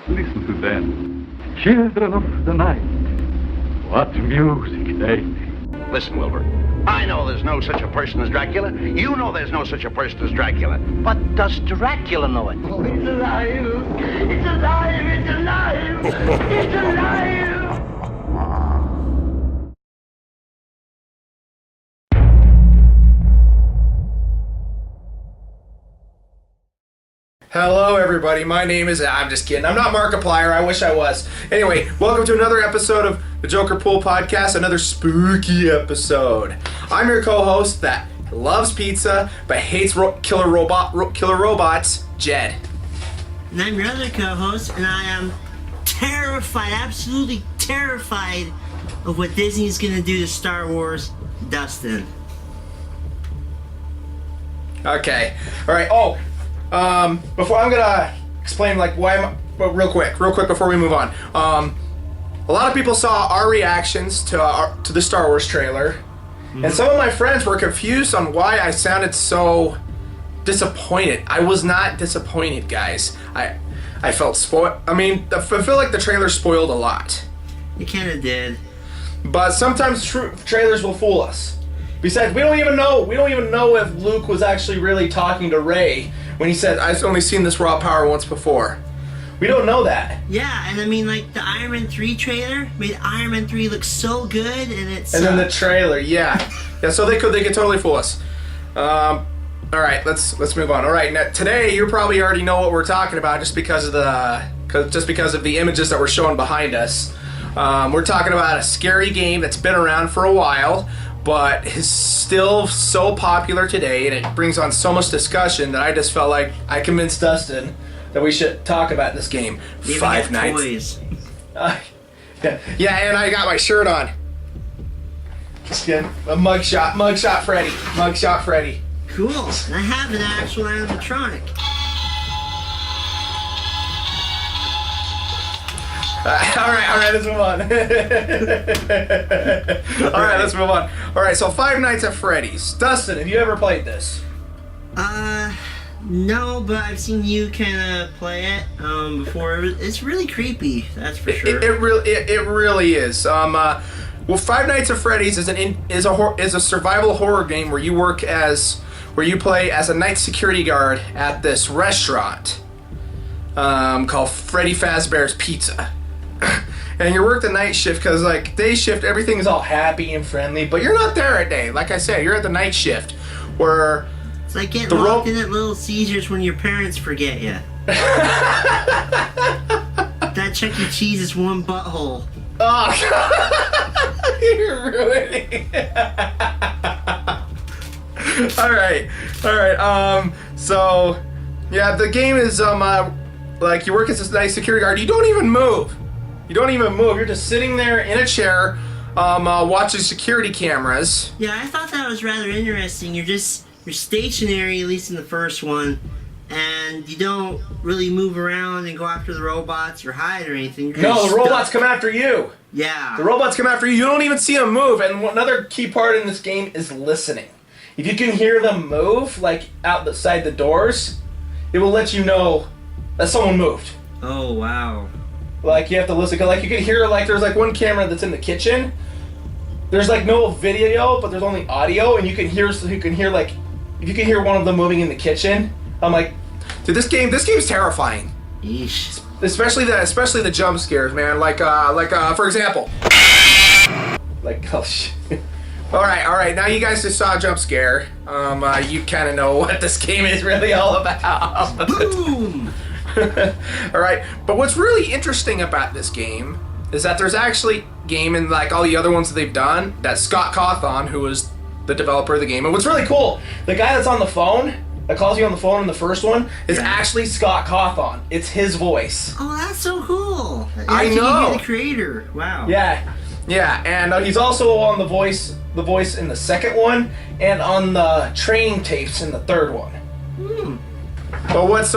Listen to them. Children of the night. What music they make. Listen, Wilbur. I know there's no such a person as Dracula. You know there's no such a person as Dracula. But does Dracula know it? Oh, it's alive! It's alive! It's alive! It's alive! Hello everybody, my name is... I'm just kidding. I'm not Markiplier, I wish I was. Anyway, welcome to another episode of the Jokerpool Podcast, another spooky episode. I'm your co-host that loves pizza, but hates killer robots, Jed. And I'm your other co-host, and I am terrified, absolutely terrified of what Disney's gonna do to Star Wars, Dustin. Okay, alright, before I'm gonna explain real quick before we move on. A lot of people saw our reactions to the Star Wars trailer, and some of my friends were confused on why I sounded so disappointed. I was not disappointed, guys. I felt spoiled. I mean, I feel like the trailer spoiled a lot. It kind of did. But sometimes trailers will fool us. Besides, we don't even know if Luke was actually really talking to Rey when he said, "I've only seen this raw power once before." We don't know that. Yeah, and I mean, like, the Iron Man 3 trailer made Iron Man 3 look so good, and it's... And then the trailer, yeah. So they could totally fool us. All right, let's move on. All right, now, today you probably already know what we're talking about just because of the images that we're showing behind us. We're talking about a scary game that's been around for a while, but is still so popular today, and it brings on so much discussion that I just felt like I convinced Dustin that we should talk about this game. Five Nights. Toys. Yeah, and I got my shirt on. Just kidding. A mugshot Freddy. Cool. And I have an actual animatronic. Alright, let's move on. Let's move on. Alright, so Five Nights at Freddy's. Dustin, have you ever played this? No, but I've seen you kind of play it before. It's really creepy, that's for sure. It really is. Well, Five Nights at Freddy's is a survival horror game where you play as a night security guard at this restaurant called Freddy Fazbear's Pizza. And you work the night shift because, like, day shift, everything's all happy and friendly, but you're not there at day. Like I said, you're at the night shift where... It's like getting locked in at Little Caesars when your parents forget you. That Chuck E. Cheese is one butthole. Oh, you're ruining it. Alright. So, yeah, the game is, like, you work as a night security guard. You don't even move. You're just sitting there in a chair, watching security cameras. Yeah, I thought that was rather interesting. You're stationary, at least in the first one, and you don't really move around and go after the robots or hide or anything. No, the robots come after you. Yeah. The robots come after you. You don't even see them move. And another key part in this game is listening. If you can hear them move, like outside the doors, it will let you know that someone moved. Oh, wow. Like, you have to listen. Like, you can hear, like, there's, like, one camera that's in the kitchen. There's, like, no video, but there's only audio, and you can hear, like, if you can hear one of them moving in the kitchen, I'm like, dude, this game's terrifying. Yeesh. Especially the jump scares, man. Like, for example. Like, oh, shit. Alright, now you guys just saw a jump scare. You kind of know what this game is really all about. Boom! Alright, but what's really interesting about this game is that there's actually game in, like, all the other ones that they've done, that Scott Cawthon, who was the developer of the game, and what's really cool, the guy that's on the phone, that calls you on the phone in the first one, is actually Scott Cawthon. It's his voice. Oh, that's so cool. I know. You're the creator. Wow. Yeah, and he's also on the voice in the second one, and on the training tapes in the third one. But what's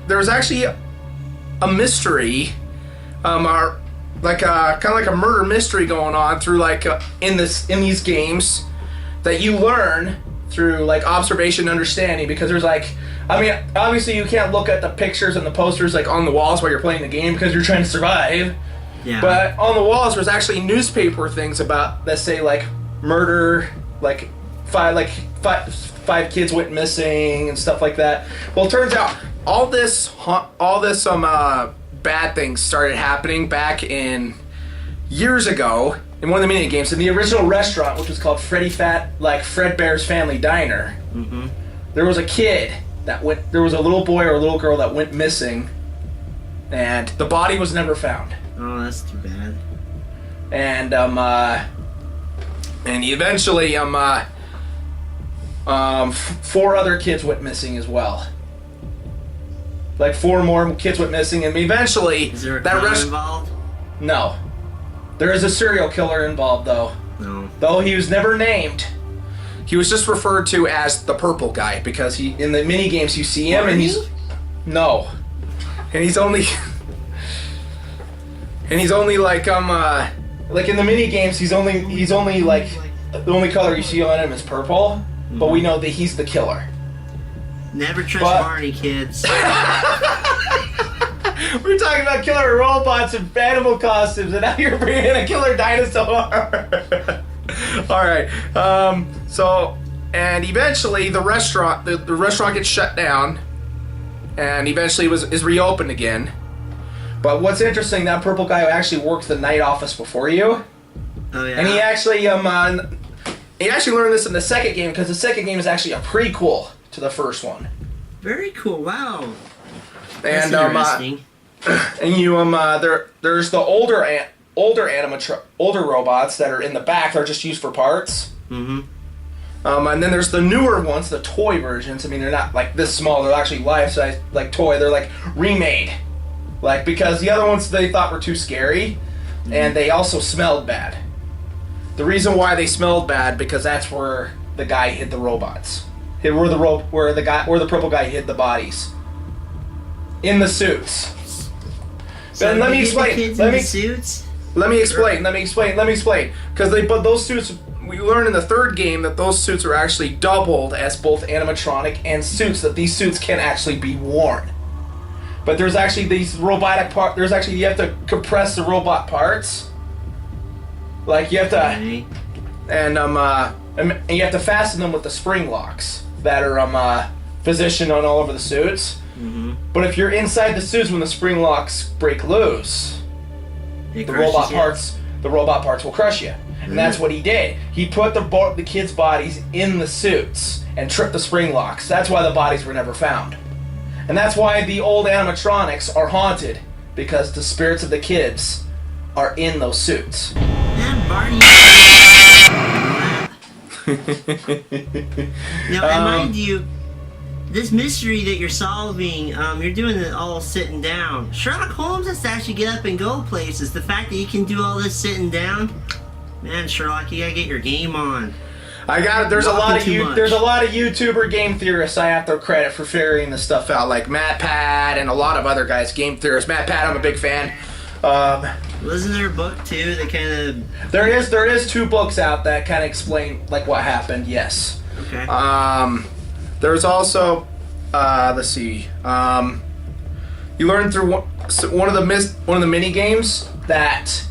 there's actually a mystery, kind of like a murder mystery going on through in these games that you learn through like observation and understanding, because there's like, I mean, obviously you can't look at the pictures and the posters like on the walls while you're playing the game because you're trying to survive. Yeah. But on the walls there's actually newspaper things about, let's say, like murder, like five kids went missing and stuff like that. Well, it turns out all this bad things started happening back in years ago in one of the mini games in the original restaurant, which was called Fredbear's Family Diner. Mm-hmm. There was a kid there was a little boy or a little girl that went missing, and the body was never found. Oh, that's too bad. And eventually 4 other kids went missing as well. Like 4 more kids went missing, and eventually is there a crime involved? No. There is a serial killer involved, though. No. Though he was never named. He was just referred to as the purple guy because in the mini games you see him and he's no. And he's only like in the mini games he's only like the only color you see on him is purple, but we know that he's the killer. Never trust Barney, kids. We're talking about killer robots and animal costumes, and now you're bringing in a killer dinosaur. All right. And eventually the restaurant gets shut down, and eventually is reopened again. But what's interesting, that purple guy actually worked the night office before you. Oh yeah. And he actually learned this in the second game, because the second game is actually a prequel to the first one. Very cool. Wow. And interesting. And you there's the older robots that are in the back. They're just used for parts. Mm-hmm. And then there's the newer ones, the toy versions. I mean, they're not like this small. They're actually life-size, like toy. They're like remade, like because the other ones they thought were too scary, and they also smelled bad. The reason why they smelled bad because that's where the guy hid the robots. Where the purple guy hid the bodies in the suits. So let me explain. Let me explain. Because but those suits, we learned in the third game that those suits are actually doubled as both animatronic and suits. That these suits can actually be worn. But there's actually these robotic parts. You have to compress the robot parts. Like you have to, and you have to fasten them with the spring locks that are positioned on all over the suits. Mm-hmm. But if you're inside the suits when the spring locks break loose, the robot parts will crush you. And that's what he did. He put the kids' bodies in the suits and tripped the spring locks. That's why the bodies were never found. And that's why the old animatronics are haunted, because the spirits of the kids are in those suits. And Barney. Now, and mind you, this mystery that you're solving, you're doing it all sitting down. Sherlock Holmes has to actually get up and go places. The fact that you can do all this sitting down, man, Sherlock, you gotta get your game on. I got it. There's a lot of YouTuber game theorists I have to credit for figuring this stuff out, like MatPat and a lot of other guys, game theorists. MatPat, I'm a big fan. Wasn't there a book too that kind of? There is 2 books out that kind of explain like what happened. Yes. Okay. There's also, let's see. You learn through one of the mini games that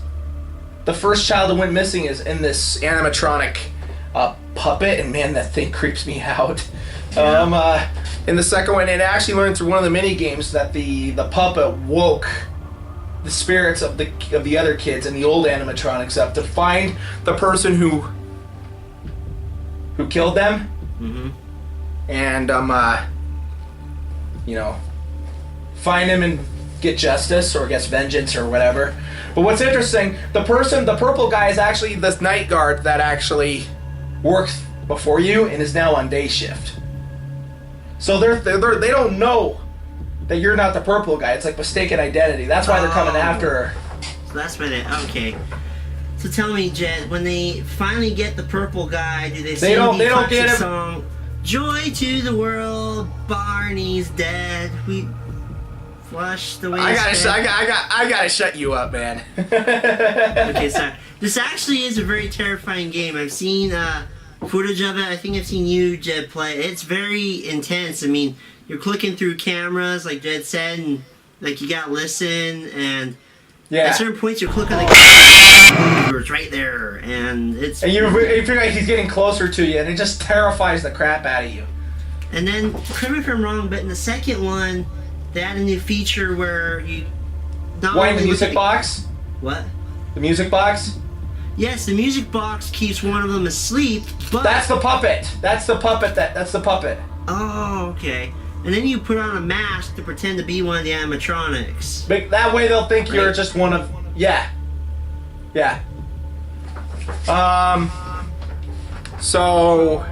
the first child that went missing is in this animatronic puppet, and man, that thing creeps me out. Yeah. In the second one, it actually learned through one of the mini games that the puppet woke the spirits of the other kids and the old animatronics up to find the person who killed them. Mm-hmm. And find him and get justice or get vengeance or whatever. But what's interesting, the purple guy is actually this night guard that actually worked before you and is now on day shift. So they don't know that you're not the purple guy. It's like mistaken identity. That's why they're coming after her. So that's why okay. So tell me, Jed, when they finally get the purple guy, do they sing the classic song, "Joy to the world, Barney's dead, we flushed away"? I gotta shut you up, man. Okay, sorry. This actually is a very terrifying game. I've seen footage of it. I think I've seen you, Jed, play. It's very intense. I mean, you're clicking through cameras, like Jed said, and like you got listen, and at certain points you click on the camera, it's right there, and it's. And you feel like he's getting closer to you, and it just terrifies the crap out of you. And then, correct me if I'm wrong, but in the second one, they add a new feature where you. Wind the music box. What? The music box. Yes, the music box keeps one of them asleep, but... That's the puppet. That's the puppet. That's the puppet. Oh, okay. And then you put on a mask to pretend to be one of the animatronics. That way they'll think you're just one of... Yeah. Yeah. So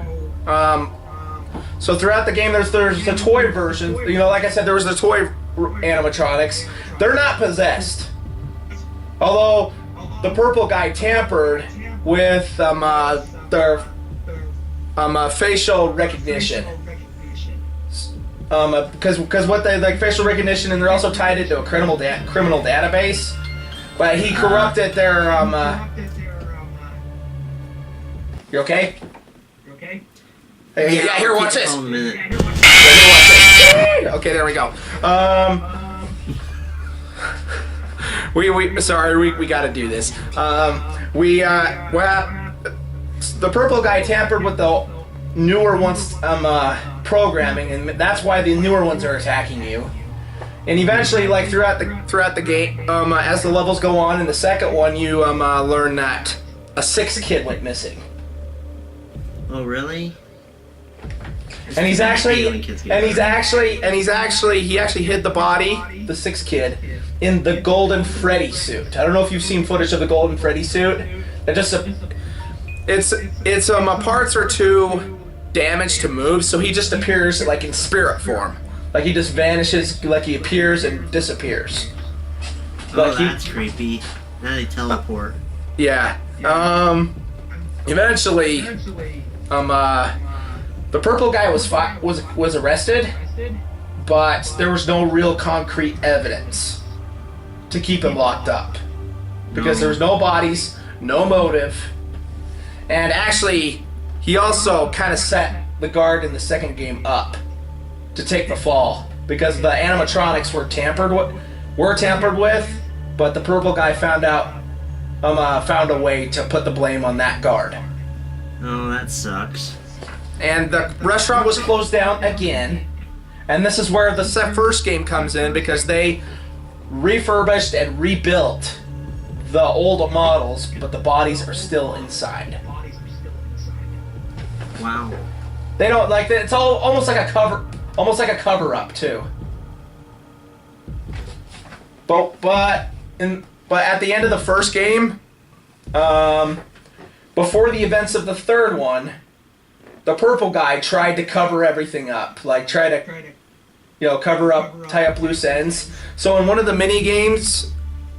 throughout the game, there's the toy version. You know, like I said, there was the toy animatronics. They're not possessed. Although the purple guy tampered with their facial recognition. Because what they like facial recognition, and they're also tied into a criminal database. But he corrupted their You okay? Hey, yeah, here, watch this. Okay, there we go. We got to do this. The purple guy tampered with the newer ones programming, and that's why the newer ones are attacking you. And eventually, like throughout the game, as the levels go on, in the second one, you learn that a sixth kid went missing. Oh, really? And he actually hid the body, the sixth kid, in the Golden Freddy suit. I don't know if you've seen footage of the Golden Freddy suit. Its parts are too damaged to move, so he just appears like in spirit form. Like he just vanishes, like he appears and disappears. Oh, that's creepy. Now they teleport. Yeah. Eventually, the purple guy was arrested, but there was no real concrete evidence to keep him locked up because there was no bodies, no motive, and actually, he also kind of set the guard in the second game up to take the fall because the animatronics were tampered with, but the purple guy found a way to put the blame on that guard. Oh, that sucks. And the restaurant was closed down again, and this is where the first game comes in because they refurbished and rebuilt the old models, but the bodies are still inside. Wow. They don't like it's all almost like a cover up too. But at the end of the first game, before the events of the third one, the purple guy tried to cover everything up, like cover up, tie up loose ends. So in one of the mini games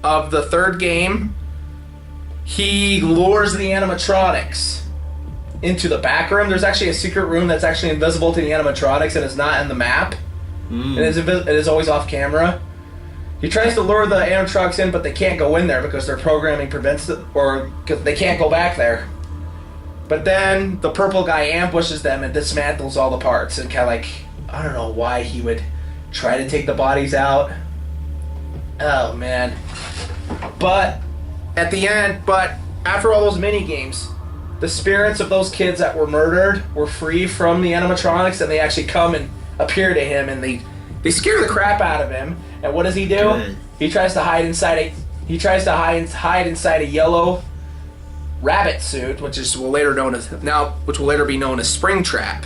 of the third game, he lures the animatronics into the back room. There's actually a secret room that's actually invisible to the animatronics and is not in the map. It is always off camera. He tries to lure the animatronics in, but they can't go in there because their programming prevents it, or because they can't go back there. But then the purple guy ambushes them and dismantles all the parts, and kind of like, I don't know why he would try to take the bodies out. Oh man. But at the end, after all those mini games, the spirits of those kids that were murdered were free from the animatronics, and they actually come and appear to him, and they scare the crap out of him. And what does he do? Good. He tries to hide inside a yellow rabbit suit, which will later be known as Springtrap.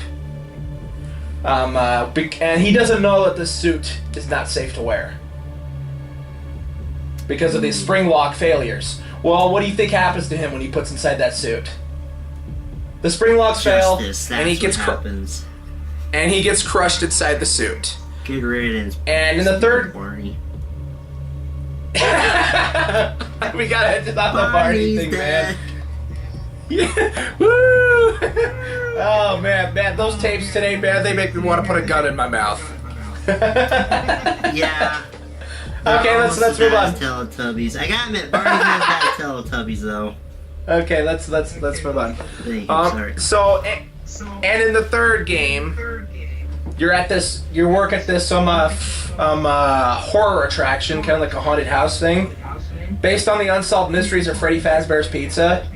And he doesn't know that this suit is not safe to wear because of the spring lock failures. Well, what do you think happens to him when he puts inside that suit? The spring locks fail, and he gets crushed inside the suit. Good riddance. And in the third, Barney. we gotta hit on the Barney thing, dead. man. Yeah. Woo! Oh man, those tapes today, man, they make me want to put a gun in my mouth. Yeah. Okay, let's move on. Teletubbies. I gotta admit, Barney's not bad Teletubbies though. Okay, let's move on. Sorry. So, and in the third game, you're work at this horror attraction, kind of like a haunted house thing, based on the unsolved mysteries of Freddy Fazbear's Pizza.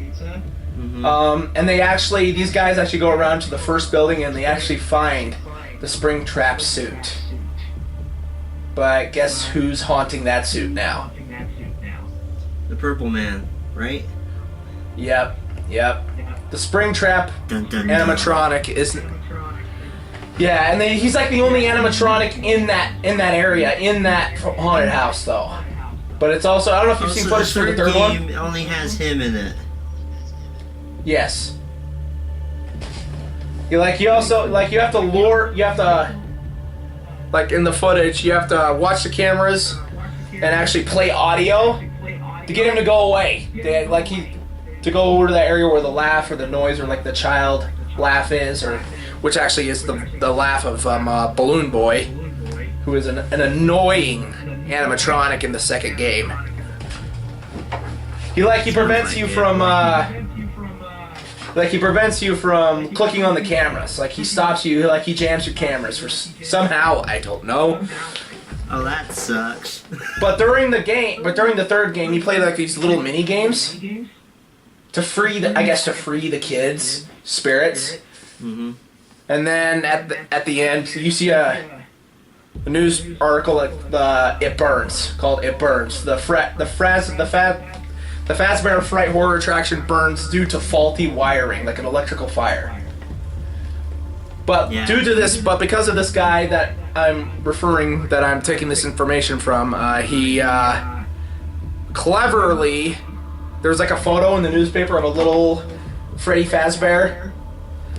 And these guys actually go around to the first building and they actually find the Springtrap suit. But guess who's haunting that suit now? The Purple Man, right? Yep. The Springtrap animatronic is... Yeah, and he's like the only animatronic in that area, in that haunted house, though. But it's also... I don't know if you've seen footage for the third one. It only has him in it. Yes. You have to like in the footage, you have to watch the cameras and actually play audio to get him to go away. To go over to that area where the laugh or the noise or like the child laugh is, or which actually is the laugh of Balloon Boy, who is an annoying animatronic in the second game. He prevents you from clicking on the cameras. Like he stops you, like he jams your cameras for somehow, I don't know. Oh, that sucks. But during the third game, you play like these little mini games to free the kids' spirits. Mm-hmm. And then at the end, you see a news article like It Burns, called It Burns. The Fazbear Fright horror attraction burns due to faulty wiring, like an electrical fire. But because of this guy that I'm taking this information from, he cleverly, there's like a photo in the newspaper of a little Freddy Fazbear.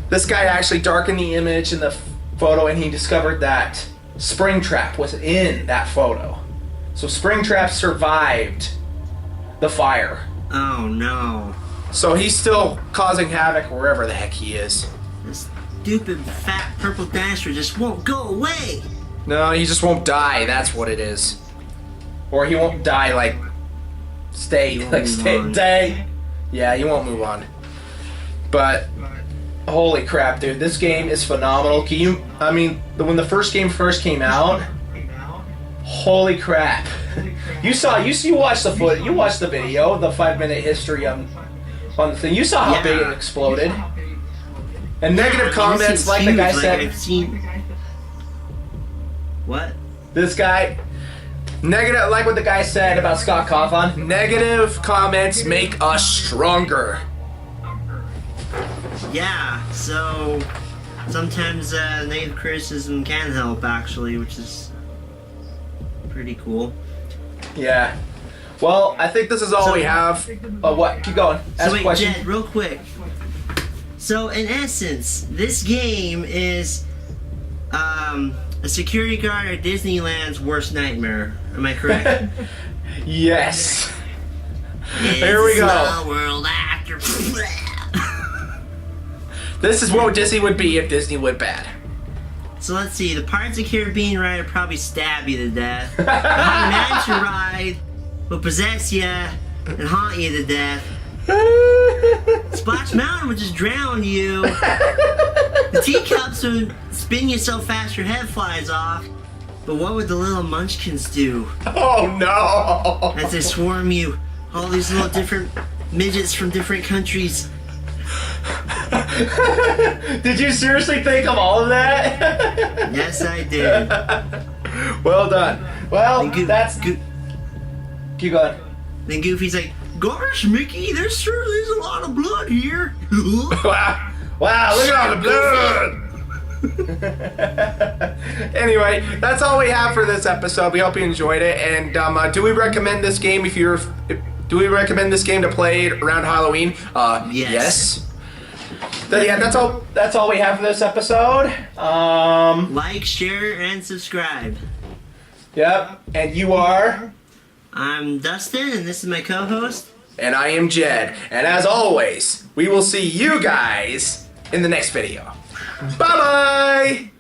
This guy actually darkened the image in the photo, and he discovered that Springtrap was in that photo. So Springtrap survived the fire. Oh no. So he's still causing havoc wherever the heck he is. This stupid fat purple dinosaur just won't go away. No, he just won't die, that's what it is. Or he won't die stay. Yeah, he won't move on. But holy crap, dude, this game is phenomenal. When the first game first came out, holy crap. You watched the footage, you watched the video, the 5-minute history on the thing. You saw how big it exploded. And negative comments, like the guy said. What? This guy, negative, like what the guy said about Scott Cawthon. Negative comments make us stronger. Yeah, so sometimes negative criticism can help, actually, which is pretty cool. Yeah. Well, I think this is all we have. What? Keep going. Ask a question. Jed, real quick. So, in essence, this game is a security guard at Disneyland's worst nightmare. Am I correct? Yes. Here we go. Small world after. This is what Disney would be if Disney went bad. So let's see, the Pirates of the Caribbean ride will probably stab you to death. The Haunted Mansion ride will possess you and haunt you to death. Splash Mountain will just drown you. The teacups will spin you so fast your head flies off. But what would the little munchkins do? Oh no! As they swarm you, all these little different midgets from different countries. Did you seriously think of all of that? Yes, I did. Well done. Well, that's good. Keep going. Then Goofy's like, "Gosh, Mickey, there's a lot of blood here." Wow, look at all the blood. Anyway, that's all we have for this episode. We hope you enjoyed it. And do we recommend this game do we recommend this game to play around Halloween? Yes. That's all we have for this episode. Like, share, and subscribe. Yep. And you are? I'm Dustin, and this is my co-host. And I am Jed. And as always, we will see you guys in the next video. Bye-bye!